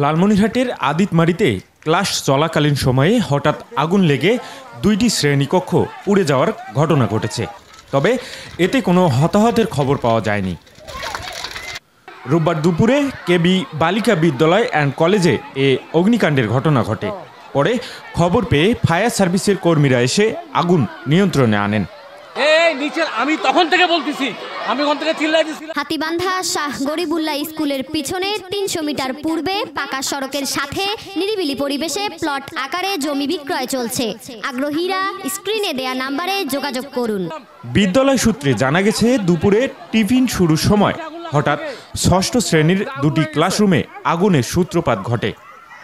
লালমনিরহাটের আদিতমারীতে ক্লাস চলাকালীন সময়ে হঠাৎ আগুন লেগে ২টি শ্রেণীকক্ষ পুড়ে যাওয়ার ঘটনা ঘটেছে। তবে এতে কোনো হতাহতের খবর পাওয়া যায়নি। রোববার দুপুরে কেবি বালিকা বিদ্যালয় অ্যান্ড কলেজে এ অগ্নিকাণ্ডের ঘটনা ঘটে। পরে খবর পেয়ে ফায়ার সার্ভিসের কর্মীরা এসে আগুন নিয়ন্ত্রণে আনেন। আমি তখন থেকে বলতেছি, আমি ওখান থেকে চিল্লাই দিছিলাম। হাতিবান্ধা শাহ গরিবুল্লাহ স্কুলের পিছনে ৩০০ মিটার পূর্বে পাকা সড়কের সাথে নিরিবিলি পরিবেশে প্লট আকারে জমি বিক্রয় চলছে। আগ্রহীরা স্ক্রিনে দেয়া নাম্বারে যোগাযোগ করুন। বিদ্যালয় সূত্রে জানা গেছে, দুপুরে টিফিন শুরুর সময় হঠাৎ ষষ্ঠ শ্রেণীর ২টি ক্লাসরুমে আগুনের সূত্রপাত ঘটে।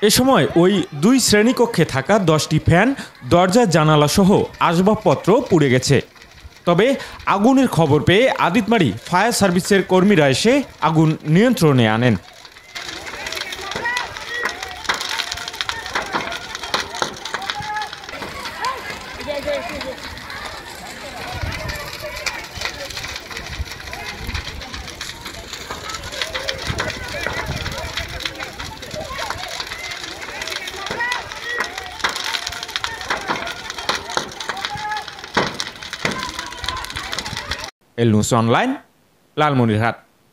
এ সময় ওই ২ শ্রেণীকক্ষে থাকা ১০টি ফ্যান, দরজা, জানালা সহ আসবাবপত্র পুড়ে গেছে। তবে আগুনের খবর পেয়ে আদিতমারী ফায়ার সার্ভিসের কর্মীরা এসে আগুন নিয়ন্ত্রণে আনেন। এল নিউজ অনলাইন, লালমনিরহাট।